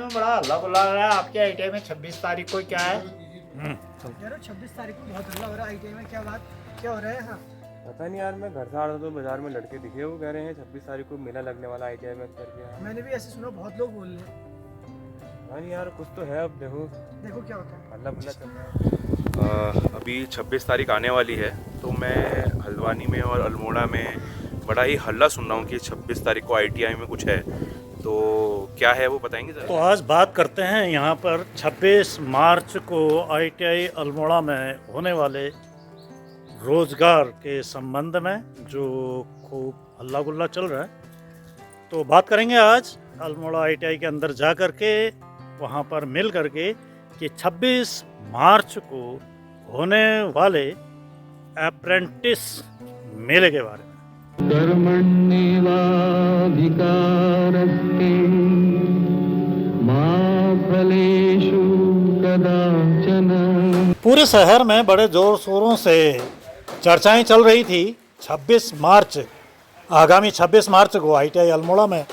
में बड़ा हल्ला बुला रहा है आपके आईटीआई में 26 तारीख को क्या है? यार 26 तारीख को बहुत हल्ला हो रहा है आईटीआई में। क्या बात, क्या हो रहा है? हाँ, पता नहीं यार, मैं घर से आ रहा था तो बाजार में लड़के दिखे, वो कह रहे हैं 26 तारीख को मेला लगने वाला ITI में करके। यार मैंने भी ऐसे सुना, बहुत लोग बोल रहे हैं। हाँ नहीं यार, कुछ तो है। अब देखो देखो क्या होता है। हल्ला बुल्ला चल रहा है। अभी 26 तारीख आने वाली है तो मैं हल्द्वानी में और अल्मोड़ा में बड़ा ही हल्ला सुन रहा हूँ कि 26 तारीख को ITI में कुछ है। तो क्या है वो बताएंगे तो ज़रा? आज बात करते हैं यहाँ पर 26 मार्च को ITI अल्मोड़ा में होने वाले रोज़गार के संबंध में, जो खूब हल्ला गुल्ला चल रहा है। तो बात करेंगे आज अल्मोड़ा ITI के अंदर जा कर के, वहाँ पर मिल कर के, कि 26 मार्च को होने वाले अप्रेंटिस मेले के बारे में। कर्मण्येवाधिकारस्ते मा फलेषु कदाचन। पूरे शहर में बड़े जोर शोरों से चर्चाएं चल रही थी 26 मार्च, आगामी 26 मार्च को ITI अल्मोड़ा में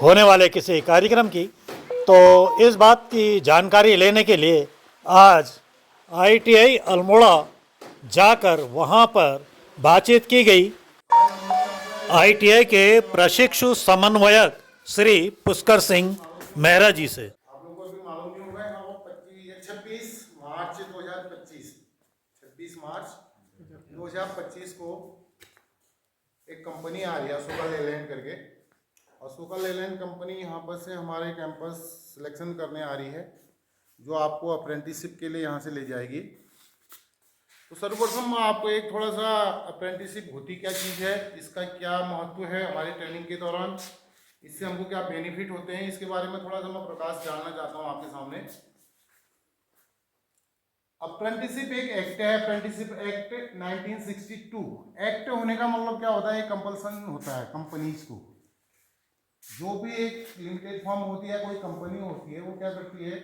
होने वाले किसी कार्यक्रम की। तो इस बात की जानकारी लेने के लिए आज ITI अल्मोड़ा जाकर वहां पर बातचीत की गई ITI के प्रशिक्षु समन्वयक श्री पुष्कर सिंह मेहरा जी से। आप लोगों को भी मालूम नहीं होगा, हाँ, वो 26 मार्च 2025, 26 मार्च 2025 को एक कंपनी आ रही है अशोका लेलैंड करके। अशोका लेलैंड कंपनी यहाँ पर से हमारे कैंपस सिलेक्शन करने आ रही है, जो आपको अप्रेंटिसशिप के लिए यहाँ से ले जाएगी। तो सर्वप्रथम आपको एक थोड़ा सा अप्रेंटिसशिप होती क्या चीज़ है, इसका क्या महत्व है हमारी ट्रेनिंग के दौरान, इससे हमको क्या बेनिफिट होते हैं, इसके बारे में थोड़ा सा मैं प्रकाश डालना चाहता हूँ आपके सामने। अप्रेंटिसशिप एक एक्ट है, अप्रेंटिसशिप एक्ट 1962। एक्ट होने का मतलब क्या होता है, कंपल्सन होता है कंपनीज को। जो भी एक लिमिटेड फॉर्म होती है, कोई कंपनी होती है, वो क्या करती है,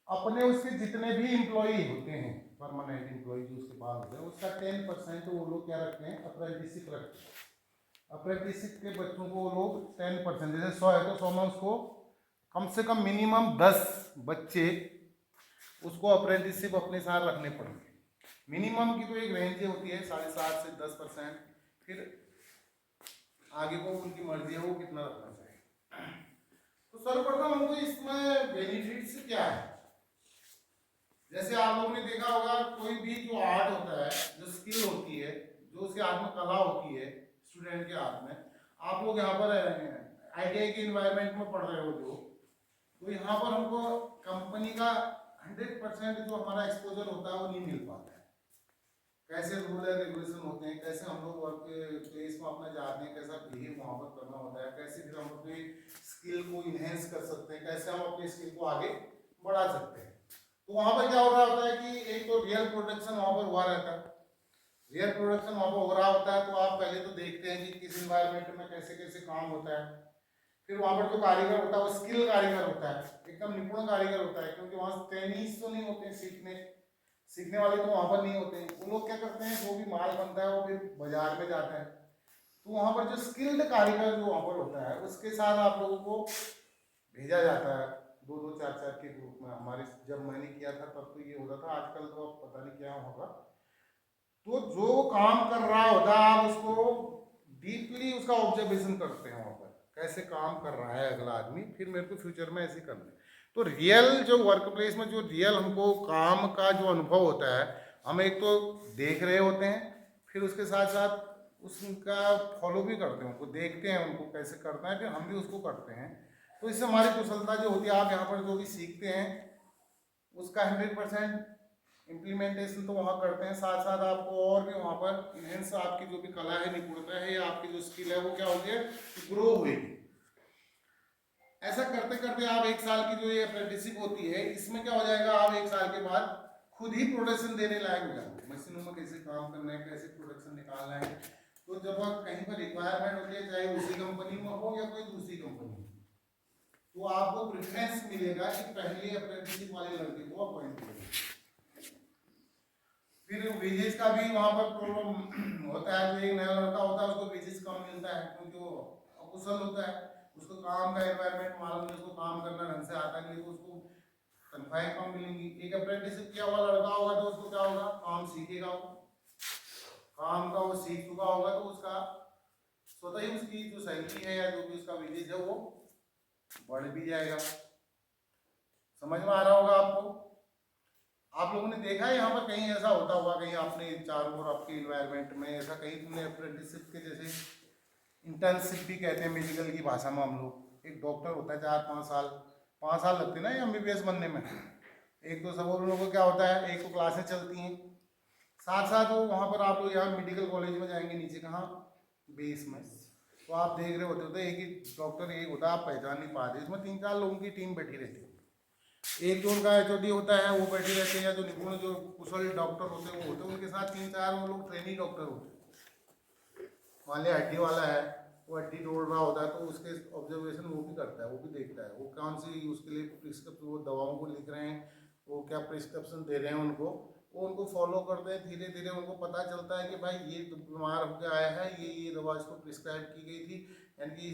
अपने उसके जितने भी एम्प्लॉई होते हैं, परमानेंट एम्प्लॉई जो उसके पास होते हैं, उसका 10% वो लोग क्या रखते हैं, अप्रेंटिसशिप रखते हैं। अप्रेंटिसशिप के बच्चों को वो लोग 10%, जैसे 100 है तो 100 में उसको कम से कम मिनिमम 10 बच्चे उसको अप्रेंटिसशिप अपने साथ रखने पड़ेंगे। मिनिमम की तो एक रेंज होती है 7.5 से 10%, फिर आगे को उनकी मर्जी है वो कितना रखना चाहिए। तो सर्वप्रथम हमको इसमें बेनिफिट्स क्या है, जैसे आप लोगों ने देखा होगा, कोई भी जो आर्ट होता है, जो स्किल होती है, जो उसके हाथ में कला होती है, स्टूडेंट के हाथ में, आप लोग यहाँ पर ITI के इन्वायरमेंट में पढ़ रहे हो जो, तो यहाँ पर हमको कंपनी का 100% जो हमारा एक्सपोजर होता है वो नहीं मिल पाता है। कैसे रूल एंड रेगुलेशन होते हैं, कैसे हम लोग वर्क प्लेस में अपना जाते हैं, कैसा बिहेव वहाँ पर करना होता है, कैसे फिर हम अपनी स्किल को इन्हेंस कर सकते हैं, कैसे हम अपनी स्किल को आगे बढ़ा सकते हैं। तो वहाँ पर क्या हो रहा होता है कि एक तो रियल प्रोडक्शन वहाँ पर हुआ रहता है। रियल प्रोडक्शन वहाँ पर हो रहा होता है, तो आप पहले तो देखते हैं कि किस इन्वायरमेंट में कैसे कैसे काम होता है। फिर वहाँ पर जो कारीगर होता है वो स्किल कारीगर होता है, एकदम निपुण कारीगर होता है, क्योंकि वहाँ ट्रेनिंग्स तो नहीं होते, सीखने वाले तो वहाँ पर नहीं होते हैं। वो लोग क्या करते हैं, जो भी माल बनता है वो फिर बाजार में जाता है। तो वहाँ पर जो स्किल्ड कारीगर जो वहाँ पर होता है, उसके साथ आप लोगों को भेजा जाता है 2-2, 4-4 के ग्रुप में। हमारे जब मैंने किया था तब तो ये होता था, आजकल तो अब पता नहीं क्या होगा। तो जो काम कर रहा होता है आप उसको डीपली उसका ऑब्जर्वेशन करते हैं, वहाँ पर कैसे काम कर रहा है अगला आदमी, फिर मेरे को फ्यूचर में ऐसे करना है। तो रियल जो वर्क प्लेस में जो रियल हमको काम का जो अनुभव होता है, हम एक तो देख रहे होते हैं, फिर उसके साथ साथ उसका फॉलो भी करते हैं, उनको देखते हैं उनको कैसे करना है, फिर हम भी उसको करते हैं। तो इससे हमारी कुशलता जो होती है, आप यहाँ पर जो भी सीखते हैं उसका 100% इम्प्लीमेंटेशन तो वहाँ करते हैं, साथ साथ आपको और भी वहाँ पर इनहेंस आपकी जो भी कला है, निपुणता है, या आपकी जो स्किल है वो क्या होगी, ग्रो होगी। ऐसा करते करते आप 1 साल की जो ये अप्रेंटिसशिप होती है, इसमें क्या हो जाएगा, आप 1 साल के बाद खुद ही प्रोडक्शन देने लायक हो जाओगे, मशीनों में कैसे काम करना है, कैसे प्रोडक्शन निकालना है। तो जब आप कहीं पर रिक्वायरमेंट होती है, चाहे उसी कंपनी में हो या कोई दूसरी कंपनी में, तो आपको प्रेफरेंस मिलेगा कि पहले अप्रेंटिसशिप वाले लड़के को अपॉइंट करें। फिर वेजेस का भी वहाँ पर प्रॉब्लम होता है, जो एक नया लड़का होता है उसको वेजेस कम मिलता है, क्योंकि वो अकुशल होता है। उसको काम का एनवायरनमेंट मालूम नहीं, उसको काम करना ढंग से आता नहीं, तो उसको तनख्वाहें कम मिलेंगी। एक अप्रेंटिसशिप किया हुआ लड़का होगा तो उसको क्या होगा, काम सीखेगा, वो काम का वो सीख चुका होगा तो उसका स्वतः ही उसकी जो सैलरी है या जो भी उसका वेजेज है वो बढ़ भी जाएगा। समझ में आ रहा होगा आपको? आप लोगों ने देखा है यहाँ पर कहीं ऐसा होता होगा, कहीं आपने चारों ओर आपके इन्वायरमेंट में ऐसा कहीं तुमने अप्रेंटिसशिप के जैसे इंटर्नशिप भी कहते हैं मेडिकल की भाषा में हम लोग, एक डॉक्टर होता है 5 साल लगते हैं ना एमबीबीएस बनने में। एक तो सब उन लोगों को क्या होता है, एक तो क्लासें चलती हैं साथ साथ, वो वहाँ पर आप लोग यहाँ मेडिकल कॉलेज में जाएंगे नीचे कहाँ बेस में, तो आप देख रहे होते एक ही डॉक्टर एक होता है, आप पहचान नहीं पाते, इसमें 3-4 लोगों की टीम बैठी रहती है। एक जो उनका एचओडी होता है वो बैठे रहते हैं, या जो निपुण जो कुशल डॉक्टर होते हैं वो होते हैं, उनके साथ 3-4 वो लोग ट्रेनिंग डॉक्टर होते हैं। मान लिया हड्डी वाला है, वो हड्डी तोड़ रहा होता है तो उसके ऑब्जर्वेशन वो भी करता है, वो भी देखता है वो कौन सी उसके लिए प्रिस्क्रिप्शन, वो दवाओं को लिख रहे हैं, वो क्या प्रिस्क्रिप्शन दे रहे हैं उनको, वो उनको फॉलो करते हैं। धीरे धीरे उनको पता चलता है कि भाई ये बीमार होकर आया है, ये दवा इसको प्रिस्क्राइब की गई थी, यानी कि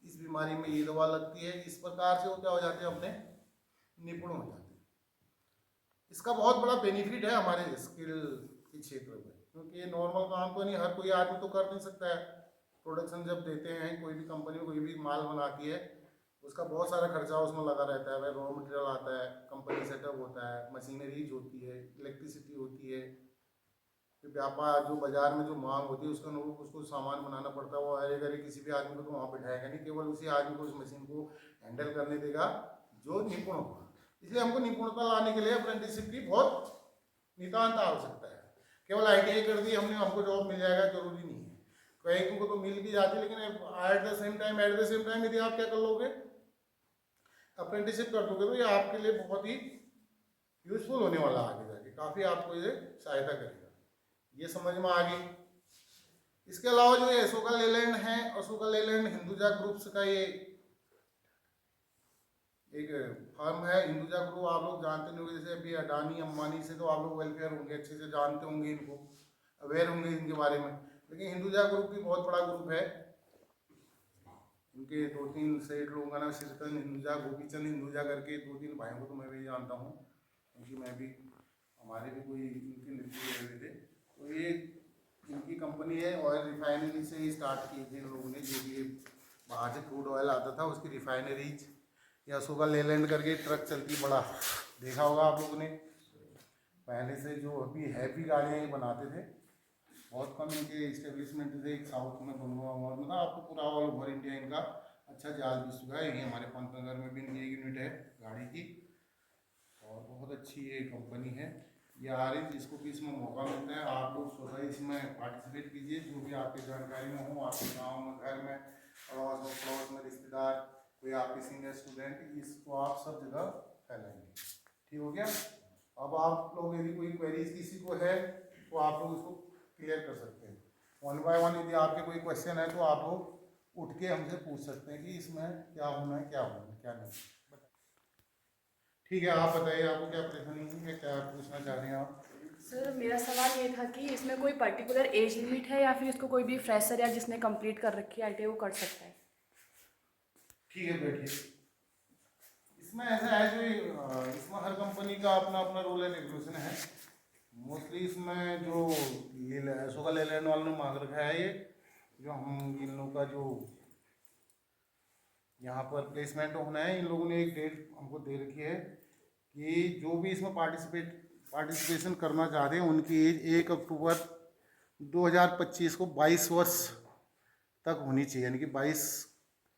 इस बीमारी में ये दवा लगती है। इस प्रकार से वो क्या हो जाते हैं, अपने निपुण हो जाते हैं। इसका बहुत बड़ा बेनिफिट है हमारे स्किल के क्षेत्र में, क्योंकि ये नॉर्मल काम तो नहीं, हर कोई आदमी तो कर नहीं सकता है। प्रोडक्शन जब देते हैं, कोई भी कंपनी में कोई भी माल बनाती है, उसका बहुत सारा खर्चा उसमें लगा रहता है। रॉ मटेरियल आता है, कंपनी सेटअप होता है, मशीनरीज होती है, इलेक्ट्रिसिटी होती है, फिर व्यापार जो बाजार में जो मांग होती है उसका अनुरूप उसको सामान बनाना पड़ता है। वो अरे किसी भी आदमी को तो वहाँ बैठाएगा नहीं, केवल उसी आदमी को उस मशीन को हैंडल करने देगा जो निपुण होगा। इसलिए हमको निपुणता लाने के लिए अप्रेंटिसशिप की बहुत नितांत आवश्यकता है। केवल ITI कर दी हमने, हमको जॉब मिल जाएगा जरूरी नहीं है। कई को तो मिल भी जाती है, लेकिन एट द सेम टाइम यदि आप क्या कर लोगे, अप्रेंटिसशिप कर दोगे तो ये आपके लिए बहुत ही यूजफुल होने वाला आगे जाके, काफ़ी आपको ये सहायता करेगा। ये समझ में आ गई। इसके अलावा जो ये अशोका लेलैंड है, अशोका लेलैंड हिंदुजा ग्रुप्स का ये एक फर्म है। हिंदुजा ग्रुप आप लोग जानते नहीं होंगे, जैसे अभी अडानी अंबानी से तो आप लोग वेलफेयर होंगे, अच्छे से जानते होंगे, इनको अवेयर होंगे इनके बारे में। लेकिन हिंदुजा ग्रुप भी बहुत बड़ा ग्रुप है। इनके 2-3 सेठ लोगों का नाम श्रीचंद हिंदुजा, गोपीचंद हिंदुजा करके 2-3 भाइयों को तो मैं भी जानता हूँ, क्योंकि मैं भी हमारे भी कोई इनके मित्र रहे थे। तो ये इनकी कंपनी है, ऑयल रिफाइनरी से ही स्टार्ट की थी इन लोगों ने, जो भी बाहर से क्रूड ऑयल आता था उसकी रिफाइनरीज। या अशोका लेलैंड करके ट्रक चलती बड़ा, देखा होगा आप लोगों ने। पहले से जो अभी हैवी गाड़ियाँ ये बनाते थे, बहुत कम इनके इस्टेब्लिशमेंट थे, एक साउथ में बनवा हुआ, मतलब आपको पूरा ऑल ओवर इंडिया इनका अच्छा जाल भी चुका है। यही हमारे पंतनगर में भी इनकी एक यूनिट है गाड़ी की, और बहुत अच्छी ये कंपनी है। ये आ रही, जिसको भी इसमें मौका मिलता है आप लोग स्वतः इसमें पार्टिसिपेट कीजिए। जो भी आपकी जानकारी में हो, आपके गाँव में, घर में, पड़ोस में रिश्तेदार, कोई आपके सीनियर स्टूडेंट, इसको आप सब जगह फैलाएंगे। ठीक हो गया? अब आप लोग यदि कोई क्वेरीज किसी को है तो आप लोग उसको क्लियर कर सकते हैं 1 by 1। यदि आपके कोई क्वेश्चन है तो आप लोग उठ के हमसे पूछ सकते हैं कि इसमें क्या होना है, क्या होना है, क्या नहीं। ठीक है, आप बताइए, आपको क्या परेशानी है, क्या पूछना चाह रहे हैं आप? सर मेरा सवाल ये था कि इसमें कोई पर्टिकुलर एज लिमिट है, या फिर इसको कोई भी फ्रेशर या जिसने कंप्लीट कर रखी है ITI वो कर सकता है? ठीक है, बैठिए। इसमें ऐसा है जो इसमें हर कंपनी का अपना अपना रूल एंड रेगुलेशन है। मोस्टली इसमें जो अशोका लेलैंड वालों ने मांग रखा है, ये जो हम इन लोगों का जो यहाँ पर प्लेसमेंट होना है, इन लोगों ने एक डेट हमको दे रखी है कि जो भी इसमें पार्टिसिपेशन करना चाहते हैं उनकी एज 1 अक्टूबर 2025 को 22 वर्ष तक होनी चाहिए, यानी कि 22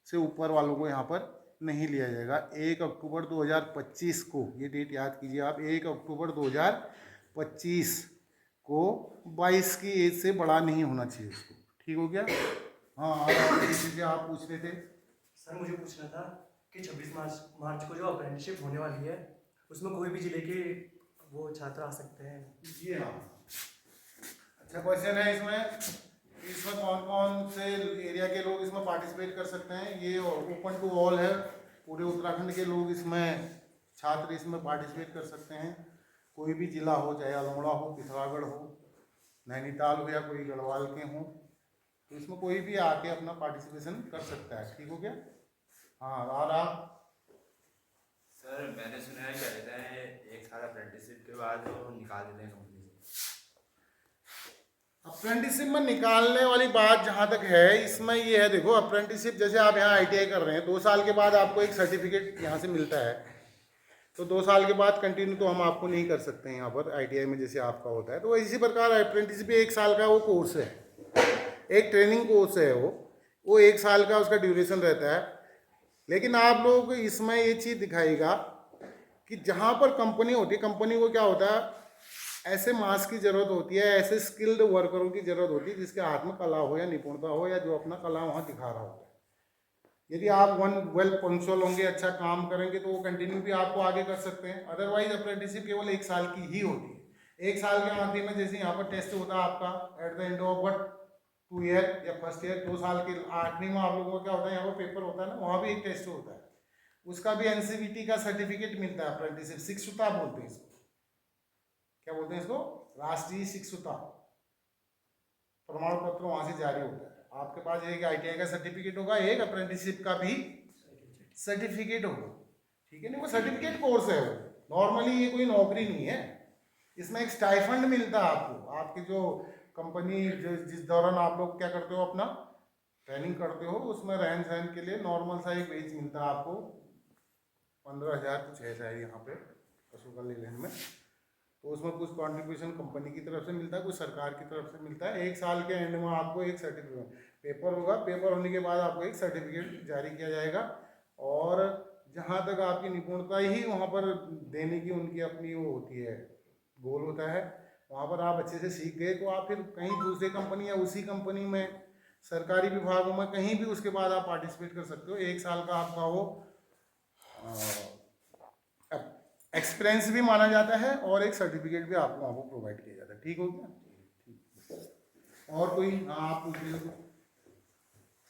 से ऊपर वालों को यहाँ पर नहीं लिया जाएगा। 1 अक्टूबर 2025 को, ये डेट याद कीजिए आप, 1 अक्टूबर 2025 को 22 की एज से बड़ा नहीं होना चाहिए इसको। ठीक हो गया? हाँ, आप किसी से आप पूछ रहे थे? सर मुझे पूछना था कि 26 मार्च को जो अप्रेंटिसशिप होने वाली है उसमें कोई भी जिले के वो छात्र आ सकते हैं? जी हाँ, अच्छा क्वेश्चन है। इसमें कौन कौन से एरिया के लोग इसमें पार्टिसिपेट कर सकते हैं? ये ओपन टू ऑल है, पूरे उत्तराखंड के लोग इसमें छात्र इसमें पार्टिसिपेट कर सकते हैं। कोई भी जिला हो, चाहे अल्मोड़ा हो, पिथौरागढ़ हो, नैनीताल हो, या कोई गढ़वाल के हों, तो इसमें कोई भी आके अपना पार्टिसिपेशन कर सकता है। ठीक हो गया? हाँ, और आप? सर मैंने सुना है क्या कहते हैं 1 साल अप्रेंटिसशिप के बाद वो निकाल देते हैं कंपनी से। अप्रेंटिसशिप में निकालने वाली बात जहाँ तक है, इसमें ये है, देखो अप्रेंटिसशिप जैसे आप यहाँ ITI कर रहे हैं, 2 साल के बाद आपको एक सर्टिफिकेट यहाँ से मिलता है, तो 2 साल के बाद कंटिन्यू तो हम आपको नहीं कर सकते हैं यहाँ पर ITI में जैसे आपका होता है। तो इसी प्रकार अप्रेंटिसशिप 1 साल का वो कोर्स है, एक ट्रेनिंग कोर्स है, वो 1 साल का उसका ड्यूरेशन रहता है। लेकिन आप लोगों को इसमें ये चीज़ दिखाएगा कि जहाँ पर कंपनी होती है, कंपनी को क्या होता है, ऐसे मास की ज़रूरत होती है, ऐसे स्किल्ड वर्करों की ज़रूरत होती है जिसके हाथ में कला हो या निपुणता हो, या जो अपना कला वहाँ दिखा रहा होता है। यदि आप वेल पंक्चुअल होंगे, अच्छा काम करेंगे, तो वो कंटिन्यू भी आपको आगे कर सकते हैं। अदरवाइज अप्रेंटिसशिप केवल 1 साल की ही होती है। 1 साल के आखिरी में जैसे यहाँ पर टेस्ट होता है आपका at the end of 2 year या फर्स्ट ईयर, 2 साल के आखिरी में आप लोगों को क्या होता है, यहाँ पर पेपर होता है ना, वहाँ भी एक टेस्ट होता है, उसका भी NCVT का सर्टिफिकेट मिलता है। अप्रेंटिसशिप शिक्षुता बोलते हैं इसको, क्या बोलते हैं इसको, राष्ट्रीय शिक्षुता प्रमाण पत्र वहाँ से जारी होता है। आपके पास एक ITI का सर्टिफिकेट होगा, एक अप्रेंटिसशिप का भी सर्टिफिकेट होगा। ठीक है ना? वो सर्टिफिकेट कोर्स है, वो नॉर्मली ये कोई नौकरी नहीं है। इसमें एक स्टाइफंड मिलता है आपको, आपकी जो कंपनी जिस दौरान आप लोग क्या करते हो, अपना ट्रेनिंग करते हो, उसमें रहन सहन के लिए नॉर्मल सा एक वेज मिलता है आपको, 15,000 कुछ है शायद यहाँ पे अशोका लेलैंड में। तो उसमें कुछ कंट्रीब्यूशन कंपनी की तरफ से मिलता है, कुछ सरकार की तरफ से मिलता है। 1 साल के एंड में आपको एक सर्टिफिकेट पेपर होगा, पेपर होने के बाद आपको एक सर्टिफिकेट जारी किया जाएगा, और जहाँ तक आपकी निपुणता ही वहाँ पर देने की उनकी अपनी वो होती है, गोल होता है। वहाँ पर आप अच्छे से सीख गए तो आप फिर कहीं दूसरी कंपनी या उसी कंपनी में सरकारी विभागों में कहीं भी उसके बाद आप पार्टिसिपेट कर सकते हो। 1 साल का आपका वो एक्सपीरियंस भी माना जाता है, और एक सर्टिफिकेट भी आपको वहाँ पर प्रोवाइड किया जाता है। ठीक हो गया? ठीक। और कोई? हाँ, आप पूछ रहे हो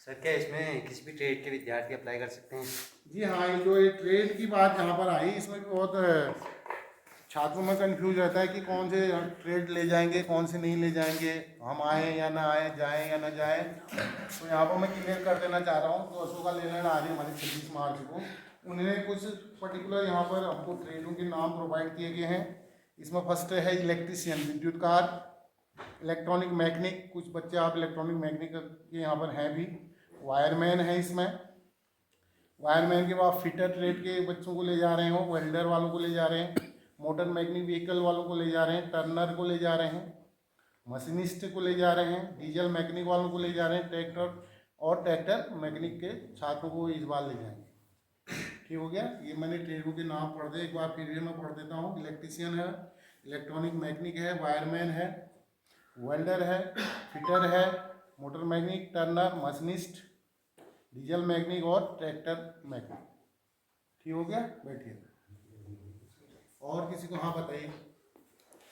सर, क्या इसमें किसी भी ट्रेड के विद्यार्थी अप्लाई कर सकते हैं? जी हाँ, ये जो ट्रेड की बात यहाँ पर आई, इसमें भी बहुत छात्रों में कंफ्यूज रहता है कि कौन से ट्रेड ले जाएंगे, कौन से नहीं ले जाएंगे, हम आए या ना आए, जाएं या ना जाएं। तो यहाँ पर मैं क्लियर कर देना चाह रहा हूँ, तो अशोका लेलैंड आ रही है हमारी 26 मार्च को, उन्होंने कुछ पर्टिकुलर यहाँ पर हमको ट्रेडों के नाम प्रोवाइड किए गए हैं। इसमें फर्स्ट है इलेक्ट्रीशियन, विद्युतकार, इलेक्ट्रॉनिक मैकेनिक, कुछ बच्चे आप इलेक्ट्रॉनिक मैकेनिक के यहाँ पर हैं भी, वायरमैन है इसमें, वायरमैन के बाद फिटर ट्रेड के बच्चों को ले जा रहे हो, वेल्डर वालों को ले जा रहे हैं, मोटर मैकेनिक व्हीकल वालों को ले जा रहे हैं, टर्नर को ले जा रहे हैं, मशीनिस्ट को ले जा रहे हैं, डीजल मैकेनिक वालों को ले जा रहे हैं, ट्रैक्टर मैकेनिक के छात्रों को इस बार ले जाएंगे। ठीक हो गया? ये मैंने ट्रेडों के नाम पढ़ दिए, एक बार फिर मैं पढ़ देता हूँ। इलेक्ट्रीशियन है, इलेक्ट्रॉनिक मैकेनिक है, वायरमैन है, वेल्डर है, फिटर है, motor mechanic, Turner, machinist, diesel mechanic और ट्रैक्टर मैकेनिक। ठीक हो गया? बैठिए। और किसी को? हाँ, बताइए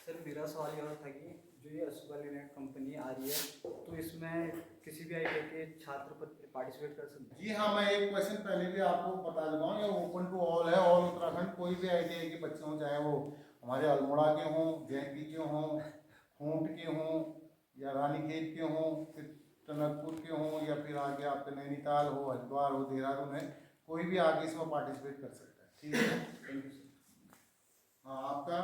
सर। मेरा सवाल यह था कि जो ये अशोका लेलैंड कंपनी आ रही है, तो इसमें किसी भी ITI के छात्र पार्टिसिपेट कर सकते हैं? जी हाँ, मैं एक क्वेश्चन पहले भी आपको बता देता हूँ, ये ओपन टू ऑल है, ऑल उत्तराखंड कोई भी ITI के बच्चे हों, चाहे वो हमारे अल्मोड़ा के हों, JNP के हों, खूंट के हों, या रानीखेत के हों, फिर टनकपुर के हों, या फिर आगे आपके नैनीताल हो, हरिद्वार हो, देहरादून है, कोई भी आगे इसमें पार्टिसिपेट कर सकता है। ठीक है? Thank you sir. हाँ, आपका?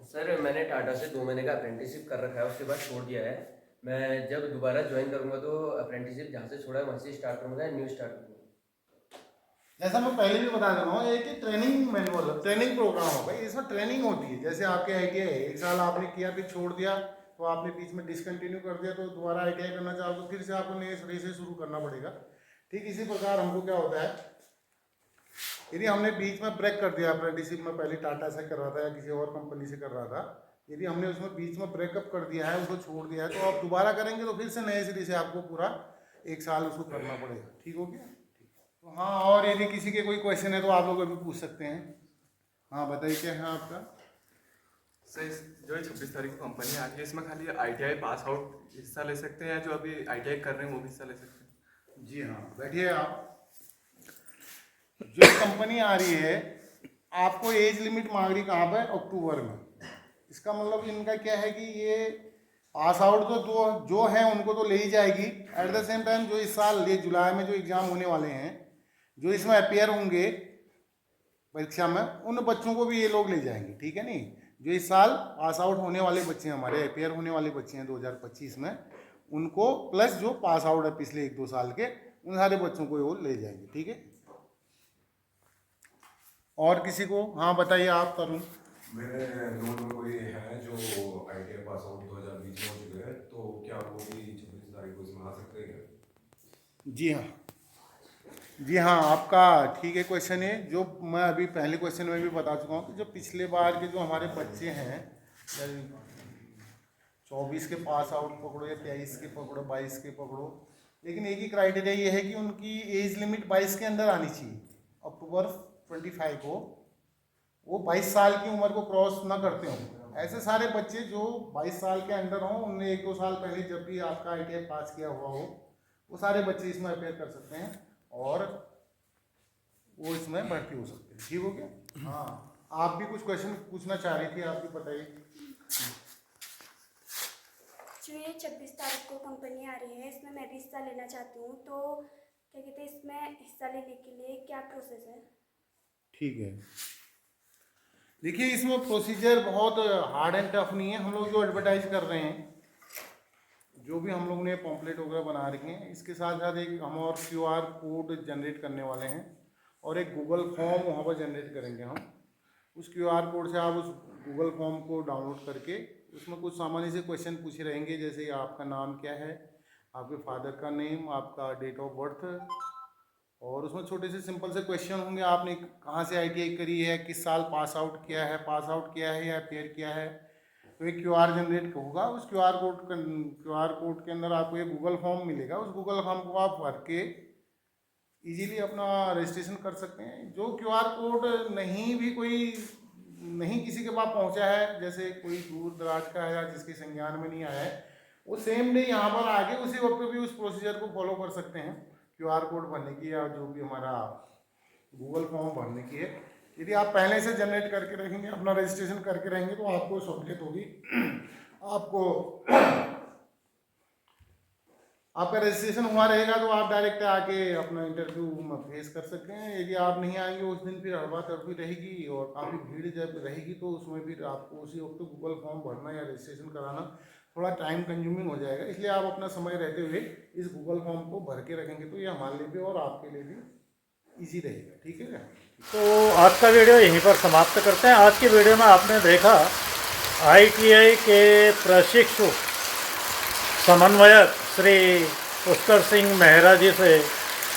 सर, मैंने टाटा से 2 महीने का अप्रेंटिसशिप कर रखा है, उसके बाद छोड़ दिया है। मैं जब दोबारा ज्वाइन करूंगा तो अप्रेंटिसशिप जहाँ से छोड़ा है वहाँ से स्टार्ट करूंगा, न्यू स्टार्ट करूंगा? जैसा मैं पहले भी बता रहा हूँ, एक ट्रेनिंग मैनुअल, ट्रेनिंग प्रोग्राम होगा, इसमें ट्रेनिंग होती है। जैसे आपके ITI 1 साल आपने किया, फिर छोड़ दिया, तो आपने बीच में डिसकंटिन्यू कर दिया, तो दोबारा ITI करना चाहो तो फिर से आपको नए सिरे से शुरू करना पड़ेगा। ठीक इसी प्रकार हमको क्या होता है, यदि हमने बीच में ब्रेक कर दिया, अप्रेंटिसशिप में पहले टाटा से कर रहा था या किसी और कंपनी से कर रहा था, यदि हमने उसमें बीच में ब्रेकअप कर दिया है, उसको छोड़ दिया है, तो आप दोबारा करेंगे तो फिर से नए सिरे से आपको पूरा 1 साल उसको करना पड़ेगा। ठीक हो गया? तो हाँ, और यदि किसी के कोई क्वेश्चन है तो आप लोग अभी पूछ सकते हैं। हाँ, बताइए क्या है आपका? सर, जो 26 तारीख को कंपनी आ रही है, इसमें खाली ITI पास आउट हिस्सा ले सकते हैं, या जो अभी ITI कर रहे हैं वो भी हिस्सा ले सकते हैं? जी हाँ, बैठिए आप। जो कंपनी आ रही है, आपको एज लिमिट मांग रही कहाँ पर? अक्टूबर में। इसका मतलब इनका क्या है कि ये पास आउट तो जो है उनको तो ले ही जाएगी। एट द सेम टाइम जो इस साल ये जुलाई में जो एग्ज़ाम होने वाले हैं, जो इसमें अपेयर होंगे परीक्षा में, उन बच्चों को भी ये लोग ले जाएंगे, ठीक है नहीं। जो इस साल पास आउट होने वाले बच्चे हैं, हमारे अपेयर होने वाले बच्चे हैं 2025 में, उनको प्लस जो पास आउट है पिछले 1-2 साल के, उन सारे बच्चों को वो ले जाएंगे, ठीक है। और किसी को? हाँ बताइए आप तरुण। मेरे नोन में कोई है जो ITI पास आउट 2020 में हो चुके हैं, तो क्या वो भी 26 तारीख को इसमें आ सकते हैं क्या? जी हाँ, जी हाँ, आपका ठीक है क्वेश्चन है। जो मैं अभी पहले क्वेश्चन में भी बता चुका हूँ कि जो पिछले बार के जो हमारे बच्चे हैं, 24 के पास आउट पकड़ो या 23 के पकड़ो, 22 के पकड़ो, लेकिन एक ही क्राइटेरिया ये है कि उनकी एज लिमिट 22 के अंदर आनी चाहिए। अक्टूबर 25 को वो 22 साल की उम्र को क्रॉस ना करते हों। ऐसे सारे बच्चे जो 22 साल के अंडर हों, उनने 1-2 साल पहले जब भी आपका ITI पास किया हुआ हो, वो सारे बच्चे इसमें अपेयर कर सकते हैं और वो इसमें भर्ती हो सकते हैं। ठीक हो गया? हाँ, आप भी कुछ क्वेश्चन पूछना चाह रही थी, आप भी बताइए। जो ये 26 तारीख को कंपनी आ रही है, इसमें मैं भी हिस्सा लेना चाहती हूँ, तो क्या कहते हैं, इसमें हिस्सा लेने के लिए क्या प्रोसेस है? ठीक है, देखिए इसमें प्रोसीजर बहुत हार्ड एंड टफ नहीं है। हम लोग जो एडवर्टाइज कर रहे हैं, जो भी हम लोग ने पॉम्पलेट वगैरह बना रखे हैं, इसके साथ साथ एक हम और QR कोड जनरेट करने वाले हैं और एक गूगल फॉर्म वहाँ पर जनरेट करेंगे हम। उस QR कोड से आप उस गूगल फॉर्म को डाउनलोड करके उसमें कुछ सामान्य से क्वेश्चन पूछे रहेंगे, जैसे आपका नाम क्या है, आपके फादर का नेम, आपका डेट ऑफ बर्थ, और उसमें छोटे से सिंपल से क्वेश्चन होंगे, आपने कहाँ से ITI करी है, किस साल पास आउट किया है या अपेयर किया है। तो एक QR जनरेट होगा, उस QR कोड के अंदर आपको एक गूगल फॉर्म मिलेगा। उस गूगल फॉर्म को आप भर के इजीली अपना रजिस्ट्रेशन कर सकते हैं। जो QR कोड नहीं किसी के पास पहुंचा है, जैसे कोई दूर दराज का है या जिसके संज्ञान में नहीं आया है, वो सेम डे यहाँ पर आके उसी वक्त भी उस प्रोसीजर को फॉलो कर सकते हैं, QR कोड भरने की या जो भी हमारा गूगल फॉर्म भरने की है। यदि आप पहले से जनरेट करके रखेंगे, अपना रजिस्ट्रेशन करके रहेंगे, तो आपको सहूलियत होगी। आपका रजिस्ट्रेशन हुआ रहेगा तो आप डायरेक्ट आके अपना इंटरव्यू में फेस कर सकते हैं। यदि आप नहीं आएंगे उस दिन, फिर हड़बा तड़बी रहेगी और काफ़ी भीड़ जब रहेगी, तो उसमें फिर आपको उसी वक्त गूगल फॉर्म भरना या रजिस्ट्रेशन कराना थोड़ा टाइम कंज्यूमिंग हो जाएगा। इसलिए आप अपना समय रहते हुए इस गूगल फॉर्म को भर के रखेंगे तो ये हमारे लिए भी और आपके लिए भी ईजी रहेगा। ठीक है क्या? तो आज का वीडियो यहीं पर समाप्त करते हैं। आज की वीडियो में आपने देखा ITI के प्रशिक्षु समन्वयक श्री पुष्कर सिंह मेहरा जी से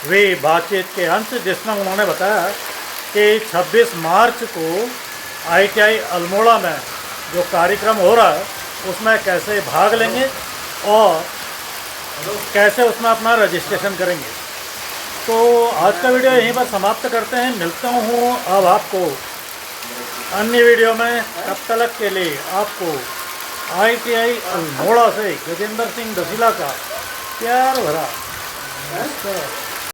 हुई बातचीत के अंश, जिसमें उन्होंने बताया कि 26 मार्च को ITI अल्मोड़ा में जो कार्यक्रम हो रहा है उसमें कैसे भाग लेंगे और कैसे उसमें अपना रजिस्ट्रेशन करेंगे। तो आज का वीडियो यहीं पर समाप्त करते हैं। मिलता हूँ अब आपको अन्य वीडियो में। तब तक के लिए आपको ITI अल्मोड़ा से गजेंद्र सिंह दसीला का प्यार भरा नमस्कार।